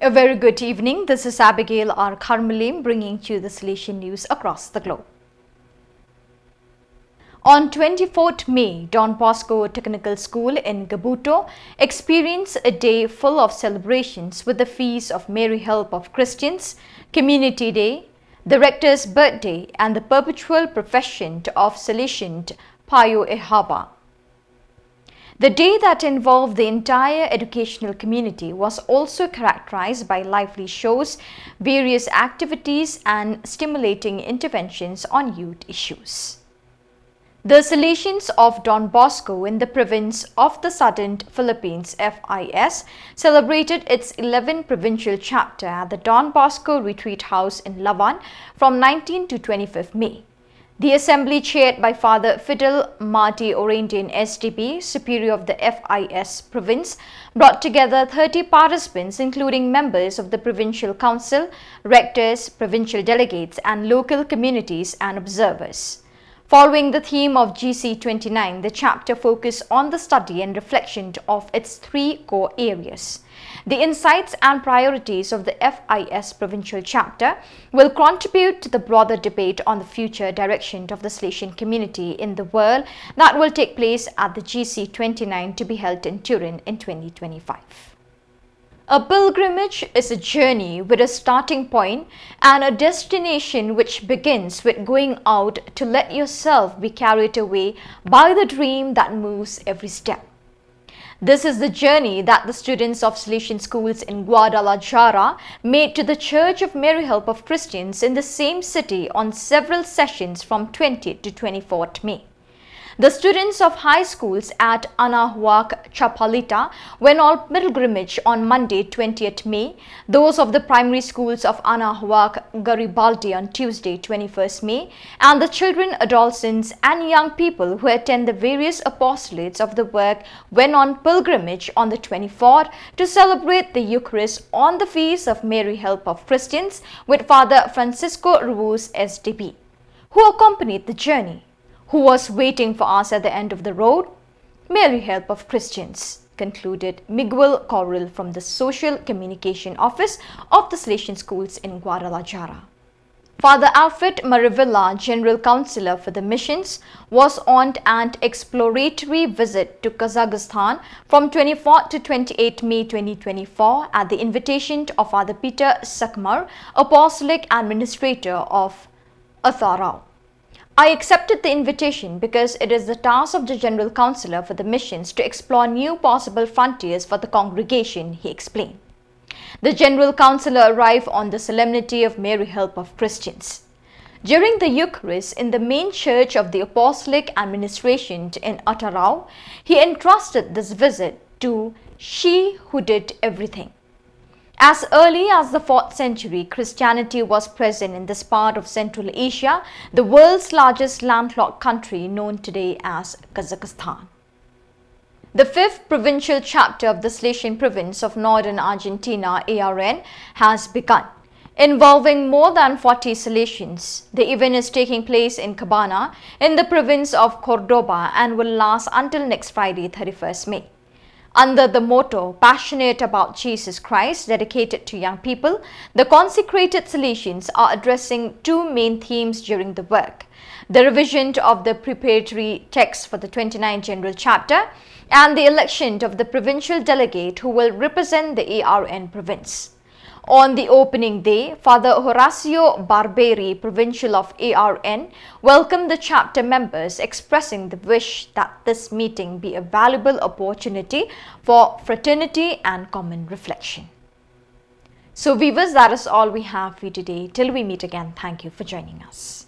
A very good evening. This is Abigail R. Carmelim bringing you the Salesian news across the globe. On 24th May, Don Bosco Technical School in Gabuto experienced a day full of celebrations with the Feast of Mary Help of Christians, Community Day, the Rector's birthday and the perpetual profession of Salesian Payo Ehaba. The day that involved the entire educational community was also characterized by lively shows, various activities and stimulating interventions on youth issues. The Salesians of Don Bosco in the province of the Southern Philippines FIS celebrated its 11th provincial chapter at the Don Bosco Retreat House in Lawan from 19 to 25th May. The assembly, chaired by Father Fidel Marti Orandian SDB, Superior of the FIS province, brought together 30 participants including members of the Provincial Council, rectors, provincial delegates and local communities and observers. Following the theme of GC29, the chapter focused on the study and reflection of its three core areas. The insights and priorities of the FIS provincial chapter will contribute to the broader debate on the future direction of the Salesian community in the world that will take place at the GC29 to be held in Turin in 2025. A pilgrimage is a journey with a starting point and a destination which begins with going out to let yourself be carried away by the dream that moves every step. This is the journey that the students of Salesian schools in Khuborjylla made to the Church of Mary Help of Christians in the same city on several sessions from 20 to 24th May. The students of high schools at Anahuac Chapalita went on pilgrimage on Monday 20th May, those of the primary schools of Anahuac Garibaldi on Tuesday 21st May, and the children, adolescents and young people who attend the various apostolates of the work went on pilgrimage on the 24th to celebrate the Eucharist on the Feast of Mary Help of Christians with Father Francisco Ruiz SDB, who accompanied the journey. Who was waiting for us at the end of the road? Mary Help of Christians, concluded Miguel Corral from the Social Communication Office of the Salesian Schools in Khuborjylla. Father Alfred Marivilla, General Councillor for the Missions, was on an exploratory visit to Kazakhstan from 24 to 28 May 2024 at the invitation of Father Peter Sakmar, Apostolic Administrator of Atharau. I accepted the invitation because it is the task of the General Councillor for the Missions to explore new possible frontiers for the congregation, he explained. The General Councillor arrived on the Solemnity of Mary Help of Christians. During the Eucharist in the main church of the Apostolic Administration in Atharau, he entrusted this visit to She Who Did Everything. As early as the 4th century, Christianity was present in this part of Central Asia, the world's largest landlocked country known today as Kazakhstan. The 5th provincial chapter of the Salesian province of Northern Argentina, ARN, has begun, involving more than 40 Salesians. The event is taking place in Cabana in the province of Cordoba and will last until next Friday, 31st May. Under the motto, Passionate About Jesus Christ, dedicated to young people, the consecrated Salesians are addressing two main themes during the work: the revision of the preparatory text for the 29th General Chapter and the election of the provincial delegate who will represent the ARN province. On the opening day, Father Horacio Barberi, Provincial of ARN, welcomed the chapter members, expressing the wish that this meeting be a valuable opportunity for fraternity and common reflection. So viewers, that is all we have for you today. Till we meet again, thank you for joining us.